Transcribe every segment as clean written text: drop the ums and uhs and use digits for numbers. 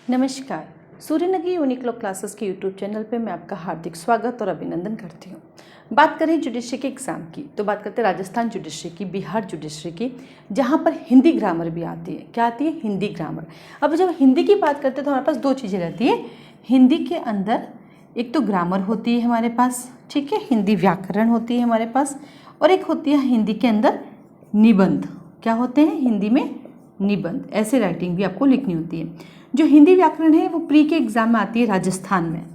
नमस्कार। Suryanagari Uniqlo classes के YouTube channel पे मैं आपका हार्दिक स्वागत और अभिनंदन करती हूँ। बात करें जुडिशरी के एग्ज़ाम की तो बात करते हैं राजस्थान जुडिशरी की, बिहार जुडिशरी की, जहाँ पर हिंदी ग्रामर भी आती है। क्या आती है? हिंदी ग्रामर। अब जब हिंदी की बात करते हैं तो हमारे पास दो चीज़ें रहती है हिंदी के अंदर। एक तो ग्रामर होती है हमारे पास, ठीक है, हिंदी व्याकरण होती है हमारे पास, और एक होती है हिंदी के अंदर निबंध। क्या होते हैं? हिंदी में निबंध। ऐसे राइटिंग भी आपको लिखनी होती है। जो हिंदी व्याकरण है वो प्री के एग्ज़ाम में आती है राजस्थान में,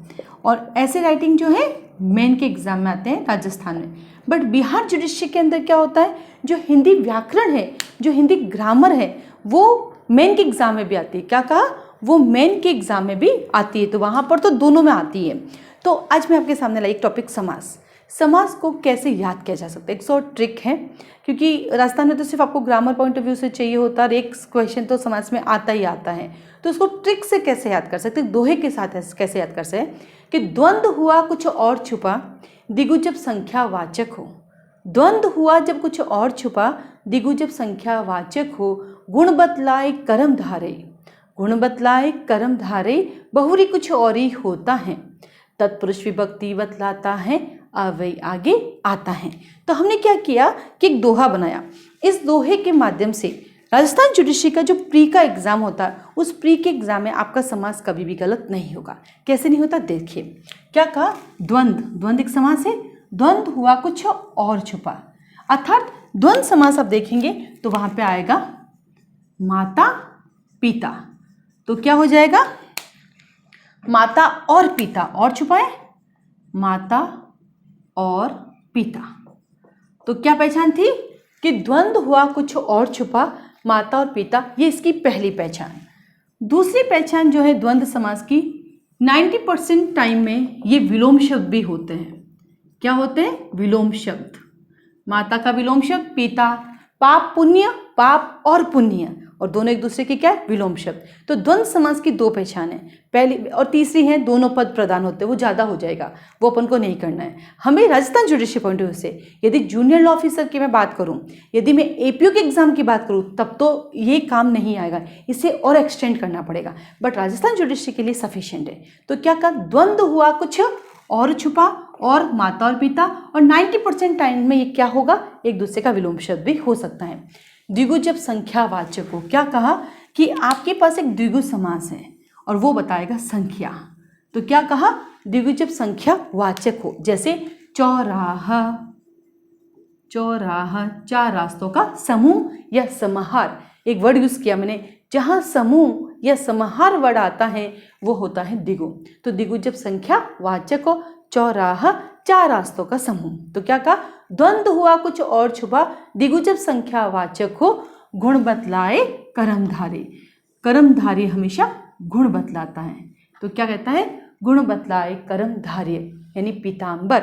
और ऐसे राइटिंग जो है मेन के एग्ज़ाम में आते हैं राजस्थान में। बट बिहार जुडिशरी के अंदर क्या होता है, जो हिंदी व्याकरण है, जो हिंदी ग्रामर है, वो मेन के एग्ज़ाम में भी आती है। क्या कहा? वो मेन के एग्ज़ाम में भी आती है। तो वहाँ पर तो दोनों में आती है। तो आज मैं आपके सामने लाई एक टॉपिक समास। समास को कैसे याद किया जा सकता है, एक 100 ट्रिक है, क्योंकि राजस्थान में तो सिर्फ आपको ग्रामर पॉइंट ऑफ व्यू से चाहिए होता है और एक क्वेश्चन तो समास में आता ही आता है। तो उसको ट्रिक से कैसे याद कर सकते हैं, दोहे के साथ कैसे याद कर सकते हैं कि द्वंद्व हुआ कुछ और छुपा, दिगु जब संख्यावाचक हो। द्वंद्व हुआ जब कुछ और छुपा, दिगु जब संख्यावाचक हो, गुण बतलाए कर्म धारे, गुण बतलाए कर्म धारे, बहुरी कुछ और ही होता है, तत्पुरुष विभक्ति बतलाता है, अव्यय आगे आता है। तो हमने क्या किया कि एक दोहा बनाया। इस दोहे के माध्यम से राजस्थान जुडिशरी का जो प्री का एग्जाम होता है, उस प्री के एग्जाम में आपका समास कभी भी गलत नहीं होगा। कैसे नहीं होता? देखिए क्या कहा, द्वंद्व। द्वंद्व एक समास है। द्वंद्व हुआ कुछ और छुपा, अर्थात द्वंद्व समास आप देखेंगे तो वहां पे आएगा माता पिता। तो क्या हो जाएगा? माता और पिता, और छुपाए माता और पिता। तो क्या पहचान थी कि द्वंद्व हुआ कुछ और छुपा, माता और पिता, ये इसकी पहली पहचान। दूसरी पहचान जो है द्वंद्व समास की, 90% टाइम में ये विलोम शब्द भी होते हैं। क्या होते हैं? विलोम शब्द। माता का विलोम शब्द पिता, पाप पुण्य, पाप और पुण्य, और दोनों एक दूसरे के क्या है? विलोम शब्द। तो द्वंद्व समास की दो पहचान है, पहली और तीसरी है दोनों पद प्रदान होते हैं। वो ज़्यादा हो जाएगा, वो अपन को नहीं करना है। हमें Rajasthan judiciary point of view से, यदि जूनियर लॉ ऑफिसर की मैं बात करूं, यदि मैं एपीओ के एग्जाम की बात करूं, तब तो ये काम नहीं आएगा, इसे और एक्सटेंड करना पड़ेगा। बट राजस्थान जुडिशरी के लिए सफिशिएंट है। तो क्या कहा? द्वंद्व हुआ कुछ और छुपा, और माता और पिता, और 90% टाइम में ये क्या होगा? एक दूसरे का विलोम शब्द भी हो सकता है। द्विगु जब संख्यावाचक हो, क्या कहा कि आपके पास एक द्विगु समास है और वो बताएगा संख्या। तो क्या कहा? द्विगु जब संख्यावाचक हो, जैसे चौराहा, चौराहा, चार रास्तों का समूह या समाहार, एक वर्ड यूज किया मैंने, जहां समूह या समाहार वर्ड आता है वो होता है द्विगु। तो द्विगु जब संख्यावाचक हो, चौराहा, चार रास्तों का समूह। तो क्या कहा? द्वंद्व हुआ कुछ और छुपा, द्विगु जब संख्यावाचक हो, गुण बतलाए कर्मधारी। कर्मधारी हमेशा गुण बतलाता है। तो क्या कहता है? गुण बतलाए कर्मधारी, यानी पीतांबर।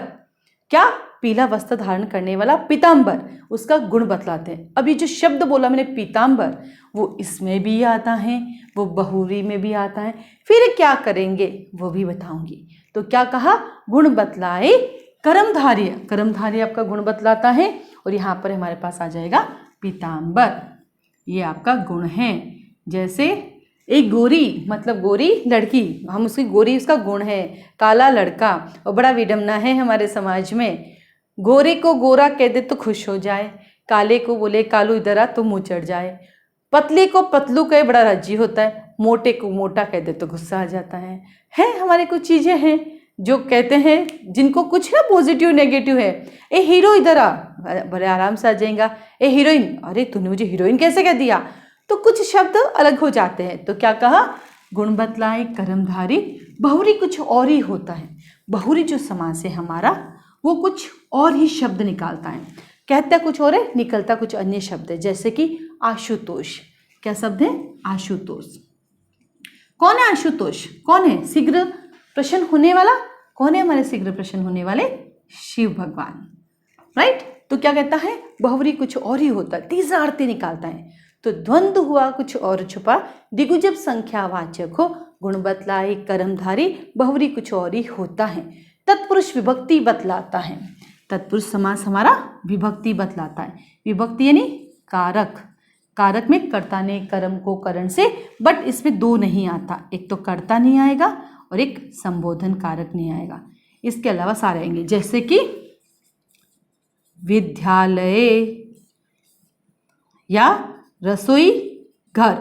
क्या? पीला वस्त्र धारण करने वाला पीतांबर, उसका गुण बतलाते हैं। अब ये जो शब्द बोला मैंने पीतांबर, वो इसमें भी आता है, वो बहुरी में भी आता है। फिर क्या करेंगे वो भी बताऊंगी। तो क्या कहा? गुण बतलाए कर्मधार्य। कर्मधार्य आपका गुण बतलाता है, और यहाँ पर हमारे पास आ जाएगा पीतांबर, ये आपका गुण है। जैसे एक गोरी, मतलब गोरी लड़की, हम उसकी गोरी उसका गुण है। काला लड़का, और बड़ा विडम्बना है हमारे समाज में, गोरे को गोरा कह दे तो खुश हो जाए, काले को बोले कालू इधर आ तो मुँह चढ़ जाए, पतले को पतलू कहे बड़ा राजी होता है, मोटे को मोटा कह दे तो गुस्सा आ जाता है हमारे कुछ चीज़ें हैं जो कहते हैं, जिनको कुछ ना पॉजिटिव नेगेटिव है। ए हीरो इधर आ, बड़े आराम से आ जाएगा। ए हीरोइन, अरे तूने मुझे हीरोइन कैसे कह दिया? तो कुछ शब्द अलग हो जाते हैं। तो क्या कहा? गुण बतलाए कर्मधारी, बहुरी कुछ और ही होता है। बहुरी जो समास है हमारा, वो कुछ और ही शब्द निकालता है, कहता कुछ और है, निकलता कुछ अन्य शब्द है। जैसे कि आशुतोष, क्या शब्द है? आशुतोष। कौन है आशुतोष? कौन है? शीघ्र प्रसन्न होने वाला। कौन है हमारे शीघ्र प्रसन्न होने वाले? शिव भगवान, राइट। तो क्या कहता है? बहुरी कुछ और ही होता है, तीसरा अर्थ निकालता है। तो द्वंद्व हुआ कुछ और छुपा, द्विगु जब संख्यावाचक हो, गुण बतलाए कर्मधारी, बहुरी कुछ और ही होता है, तत्पुरुष विभक्ति बतलाता है। तत्पुरुष समास हमारा विभक्ति बतलाता है। विभक्ति यानी कारक, कारक में कर्ता ने कर्म को करण से, बट इसमें दो नहीं आता, एक तो कर्ता नहीं आएगा और एक संबोधन कारक नहीं आएगा। इसके अलावा सारे आएंगे, जैसे कि विद्यालय या रसोई घर।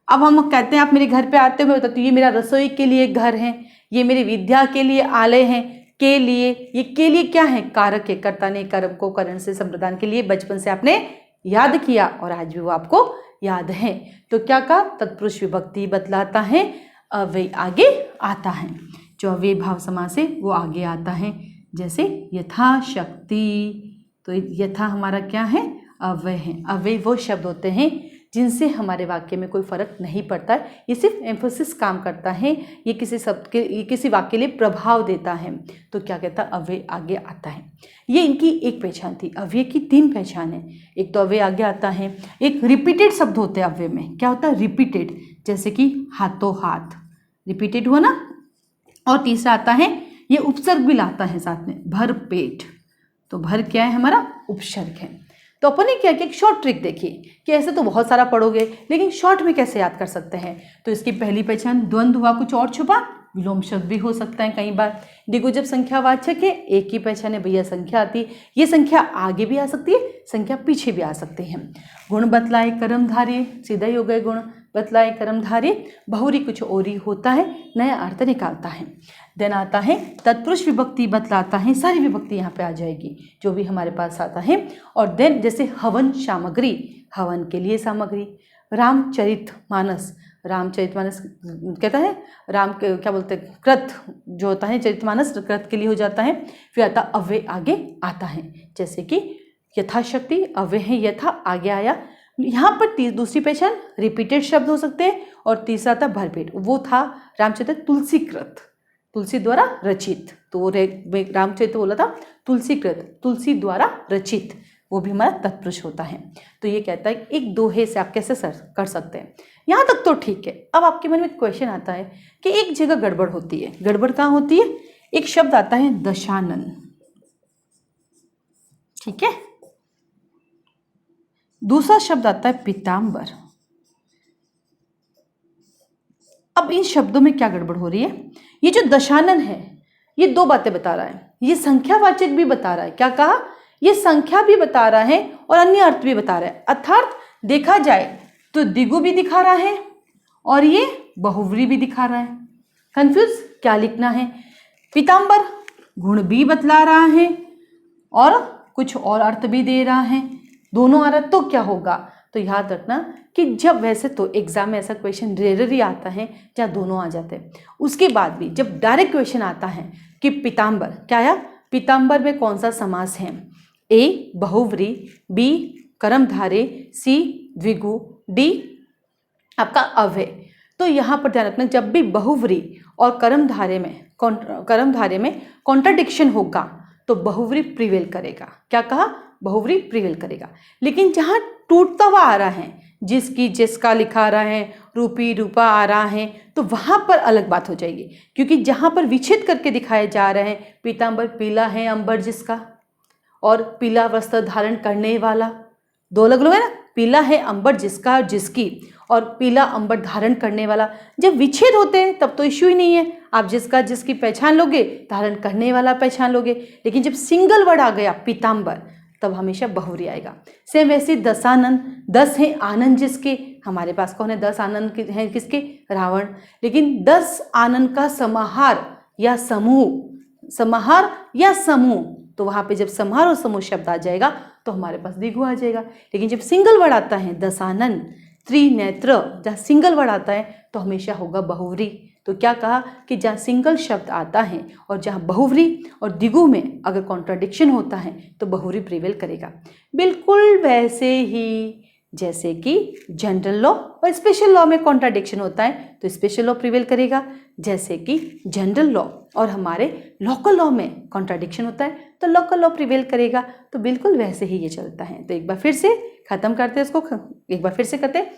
अब हम कहते हैं आप मेरे घर पे आते हो तो ये मेरा रसोई के लिए घर है, ये मेरी विद्या के लिए आलय है, के लिए, ये के लिए क्या है, कारक है, कर्ता ने कर्म को करण से संप्रदान के लिए बचपन से आपने याद किया और आज भी वो आपको याद है। तो क्या कहा, तत्पुरुष विभक्ति बतलाता है, अव्यय आगे आता है, जो अव्यय भाव समास है वो आगे आता है। जैसे यथाशक्ति, तो यथा हमारा क्या है, अव्यय है। अव्यय वो शब्द होते हैं जिनसे हमारे वाक्य में कोई फर्क नहीं पड़ता है, ये सिर्फ एम्फोसिस काम करता है, ये किसी शब्द के, ये किसी वाक्य के लिए प्रभाव देता है, तो क्या कहता है, अव्यय आगे आता है। ये इनकी एक पहचान थी। अव्यय की तीन पहचान है, एक तो अव्यय आगे आता है, एक रिपीटेड शब्द होते हैं अव्यय में, क्या होता है, रिपीटेड, जैसे कि हाथों हाथ, रिपीटेड हुआ ना, और तीसरा आता है, ये उपसर्ग भी लाता है साथ में, भर पेट, तो भर क्या है हमारा, उपसर्ग है। तो अपन ने क्या कि एक शॉर्ट ट्रिक देखी कि ऐसे तो बहुत सारा पढ़ोगे लेकिन शॉर्ट में कैसे याद कर सकते हैं। तो इसकी पहली पहचान, द्वंद्व हुआ कुछ और छुपा, विलोम शब्द भी हो सकता है कई बार। देखो जब संख्यावाचक है, एक ही पहचान है, भैया संख्या आती, ये संख्या आगे भी आ सकती है, संख्या पीछे भी आ सकती है। गुण बतलाए कर्मधारी, सीधा ही हो गए, गुण बतलाए कर्मधारी, बहुरी कुछ और ही होता है, नया अर्थ निकालता है। देन आता है तत्पुरुष विभक्ति बतलाता है, सारी विभक्ति यहाँ पे आ जाएगी जो भी हमारे पास आता है। और देन जैसे हवन सामग्री, हवन के लिए सामग्री, रामचरितमानस, रामचरितमानस कहता है, राम के क्या बोलते हैं, कृत जो होता है, चरितमानस कृत के लिए हो जाता है। फिर आता अव्यय आगे आता है, जैसे कि यथाशक्ति, अव्यय है यथा, आगे आया। यहाँ पर दूसरी पहचान, रिपीटेड शब्द हो सकते हैं, और तीसरा था भरपेट, वो था रामचरित तुलसीकृत, तुलसी द्वारा रचित, तो वो रामचरित बोला था तुलसीकृत, तुलसी द्वारा रचित, वो भी हमारा तत्पुरुष होता है। तो ये कहता है एक दोहे से आप कैसे कर सकते हैं, यहाँ तक तो ठीक है। अब आपके मन में क्वेश्चन आता है कि एक जगह गड़बड़ होती है, गड़बड़ कहाँ होती है, एक शब्द आता है दशानन, ठीक है, दूसरा शब्द आता है पीतांबर। अब इन शब्दों में क्या गड़बड़ हो रही है, ये जो दशानन है ये दो बातें बता रहा है, ये संख्यावाचक भी बता रहा है, क्या कहा, ये संख्या भी बता रहा है और अन्य अर्थ भी बता रहा है। अर्थात देखा जाए तो द्विगु भी दिखा रहा है और ये बहुव्री भी दिखा रहा है। कंफ्यूज क्या लिखना है, पीतांबर गुण भी बतला रहा है और कुछ और अर्थ भी दे रहा है, दोनों आ रहा, तो क्या होगा, तो याद रखना कि जब, वैसे तो एग्जाम में ऐसा क्वेश्चन रेयरली आता है जहाँ दोनों आ जाते हैं, उसके बाद भी जब डायरेक्ट क्वेश्चन आता है कि पीतांबर, क्या आया, पीतांबर में कौन सा समास है, ए बहुव्री, बी कर्मधारे, सी द्विगु, डी आपका अव्यय। तो यहाँ पर ध्यान रखना, जब भी बहुव्री और कर्मधारे में कॉन्ट्राडिक्शन होगा तो बहुव्री प्रिवेल करेगा, क्या कहा, बहुव्री प्रिवेल करेगा। लेकिन जहाँ टूटता हुआ आ रहा है, जिसकी जिसका लिखा आ रहा है, रूपी रूपा आ रहा है, तो वहाँ पर अलग बात हो जाएगी, क्योंकि जहाँ पर विच्छेद करके दिखाए जा रहे हैं, पीतांबर पीला है, अंबर जिसका, और पीला वस्त्र धारण करने वाला, दो अलग लोग है ना, पीला है अंबर जिसका और जिसकी, और पीला अंबर धारण करने वाला। जब विच्छेद होते हैं तब तो इश्यू ही नहीं है, आप जिसका जिसकी पहचान लोगे, धारण करने वाला पहचान लोगे। लेकिन जब सिंगल वर्ड आ गया पीतांबर, तब हमेशा बहुव्री आएगा। सेम वैसे दशानन, 10 है आनंद जिसके, हमारे पास कौन है, 10 आनंद हैं किसके, रावण। लेकिन 10 आनंद का समाहार या समूह, समाहार या समूह, तो वहाँ पे जब समाहार और समूह शब्द आ जाएगा तो हमारे पास द्विगु आ जाएगा। लेकिन जब सिंगल वर्ड आता है, दशानन, त्रिनेत्र, जहाँ सिंगल वर्ड आता है तो हमेशा होगा बहुव्री। तो क्या कहा कि जहाँ सिंगल शब्द आता है और जहाँ बहुव्री और द्विगु में अगर कॉन्ट्राडिक्शन होता है तो बहुव्री प्रिवेल करेगा। बिल्कुल वैसे ही जैसे कि जनरल लॉ और स्पेशल लॉ में कॉन्ट्राडिक्शन होता है तो स्पेशल लॉ प्रिवेल करेगा, जैसे कि जनरल लॉ और हमारे लोकल लॉ में कॉन्ट्राडिक्शन होता है तो लोकल लॉ प्रिवेल करेगा। तो बिल्कुल वैसे ही ये चलता है। तो एक बार फिर से खत्म करते हैं इसको, एक बार फिर से करते हैं।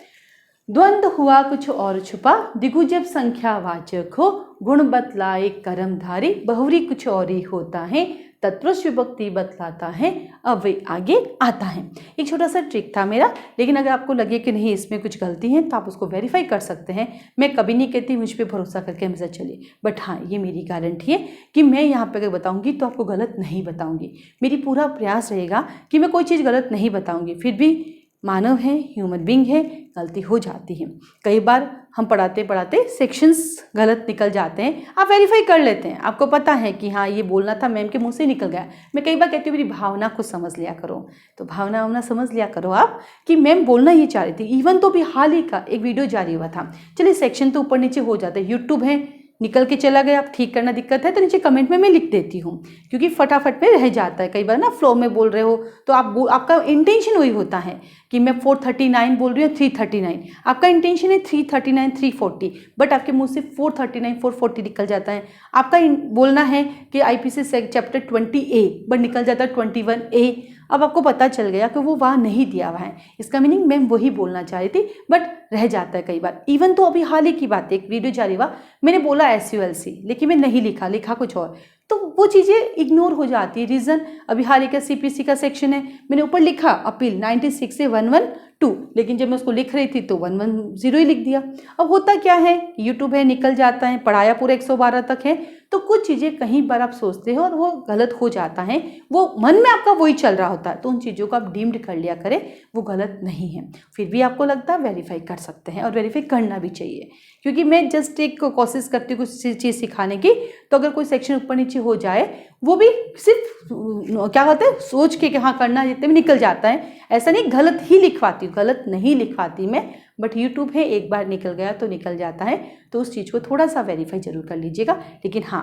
द्वंद्व हुआ कुछ और छुपा, द्विगु जब संख्यावाचक हो, गुण बतलाए कर्मधारी, बहुव्री कुछ और ही होता है, तत्पुरुष विभक्ति बतलाता है अव्यय आगे आता है। एक छोटा सा ट्रिक था मेरा, लेकिन अगर आपको लगे कि नहीं इसमें कुछ गलती है तो आप उसको वेरीफाई कर सकते हैं। मैं कभी नहीं कहती मुझ पर भरोसा करके हमेशा चलिए, बट हाँ ये मेरी गारंटी है कि मैं यहाँ पर अगर बताऊँगी तो आपको गलत नहीं बताऊँगी। मेरी पूरा प्रयास रहेगा कि मैं कोई चीज़ गलत नहीं बताऊँगी। फिर भी मानव है, ह्यूमन बीइंग है, गलती हो जाती है। कई बार हम पढ़ाते पढ़ाते सेक्शंस गलत निकल जाते हैं, आप वेरीफाई कर लेते हैं, आपको पता है कि हाँ ये बोलना था, मैम के मुंह से निकल गया। मैं कई बार कहती हूँ मेरी भावना को समझ लिया करो, तो भावना समझ लिया करो आप कि मैम बोलना ये चाह रही थी। इवन तो भी हाल ही का एक वीडियो जारी हुआ था, चलिए सेक्शन तो ऊपर नीचे हो जाता है, यूट्यूब है निकल के चला गया, आप ठीक करना दिक्कत है तो नीचे कमेंट में मैं लिख देती हूँ, क्योंकि फटाफट में रह जाता है। कई बार ना फ्लो में बोल रहे हो तो आपका इंटेंशन वही होता है कि मैं 439 बोल रही हूँ 339, आपका इंटेंशन है 339 340, बट आपके मुंह से 439 440 निकल जाता है। आपका बोलना है कि आईपीसी चैप्टर 20A बट निकल जाता है 21A। अब आपको पता चल गया कि वो वहाँ नहीं दिया हुआ है, इसका मीनिंग मैम वही बोलना चाह रही थी, बट रह जाता है कई बार। इवन तो अभी हाल ही की बात है, एक वीडियो जारी हुआ, मैंने बोला SULC लेकिन मैं नहीं लिखा कुछ और, तो वो चीज़ें इग्नोर हो जाती है। रीज़न अभी हाल ही का CPC का सेक्शन है, मैंने ऊपर लिखा अपील 96 से 112, लेकिन जब मैं उसको लिख रही थी तो 110 ही लिख दिया। अब होता क्या है, यूट्यूब है निकल जाता है, पढ़ाया पूरा 112 तक है, तो कुछ चीज़ें कहीं बार आप सोचते हो और वो गलत हो जाता है, वो मन में आपका वही चल रहा होता है, तो उन चीज़ों को आप डीम्ड कर लिया करें, वो गलत नहीं है। फिर भी आपको लगता है वेरीफाई कर सकते हैं, और वेरीफाई करना भी चाहिए, क्योंकि मैं जस्ट एक कोशिश करती हूँ कुछ चीज़ सिखाने की। तो अगर कोई सेक्शन ऊपर नीचे हो जाए, वो भी सिर्फ क्या होता है सोच के कि हाँ करना, जितने में निकल जाता है, ऐसा नहीं गलत ही लिखवाती हूँ, गलत नहीं लिखवाती मैं, बट यूट्यूब है एक बार निकल गया तो निकल जाता है, तो उस चीज़ को थोड़ा सा वेरीफाई जरूर कर लीजिएगा। लेकिन हाँ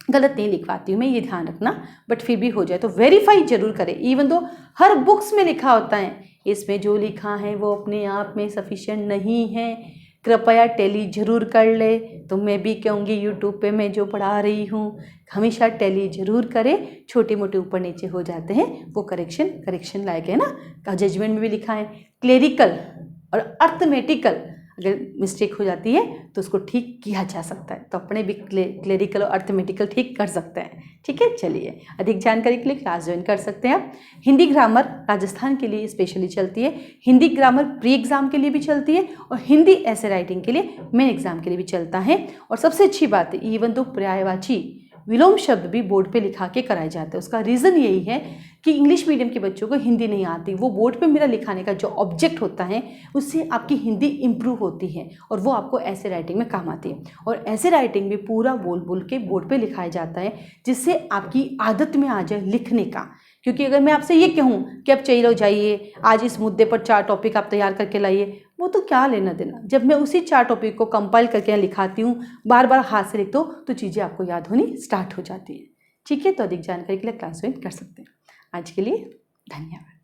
गलत नहीं लिखवाती हूँ मैं, ये ध्यान रखना, बट फिर भी हो जाए तो वेरीफाई जरूर करें। इवन दो हर बुक्स में लिखा होता है, इसमें जो लिखा है वो अपने आप में सफिशिएंट नहीं है, कृपया टैली जरूर कर ले। तो मैं भी कहूँगी यूट्यूब पे मैं जो पढ़ा रही हूँ, हमेशा टैली जरूर करें। छोटे मोटे ऊपर नीचे हो जाते हैं, वो करेक्शन लायक है ना। का जजमेंट में भी लिखा है क्लेरिकल और अर्थमेटिकल, अगर मिस्टेक हो जाती है तो उसको ठीक किया जा सकता है, तो अपने भी क्लेरिकल और अर्थमेटिकल ठीक कर सकते हैं। ठीक है, चलिए अधिक जानकारी के लिए क्लास ज्वाइन कर सकते हैं आप। हिंदी ग्रामर राजस्थान के लिए स्पेशली चलती है, हिंदी ग्रामर प्री एग्जाम के लिए भी चलती है, और हिंदी ऐसे राइटिंग के लिए मेन एग्जाम के लिए भी चलता है। और सबसे अच्छी बात है, इवन तो पर्यायवाची विलोम शब्द भी बोर्ड पे लिखा के कराए जाते हैं। उसका रीज़न यही है कि इंग्लिश मीडियम के बच्चों को हिंदी नहीं आती, वो बोर्ड पे मेरा लिखाने का जो ऑब्जेक्ट होता है उससे आपकी हिंदी इम्प्रूव होती है, और वो आपको ऐसे राइटिंग में काम आती है। और ऐसे राइटिंग में पूरा बोल बोल के बोर्ड पे लिखाया जाता है, जिससे आपकी आदत में आ जाए लिखने का। क्योंकि अगर मैं आपसे ये कहूँ कि आप चलो जाइए आज इस मुद्दे पर 4 टॉपिक आप तैयार करके लाइए, वो तो क्या लेना देना। जब मैं उसी 4 टॉपिक को कंपाइल करके यहाँ लिखाती हूँ, बार बार हाथ से लिख दो, तो चीज़ें आपको याद होनी स्टार्ट हो जाती है। ठीक है, तो अधिक जानकारी के लिए क्लास ज्वाइन कर सकते हैं। आज के लिए धन्यवाद।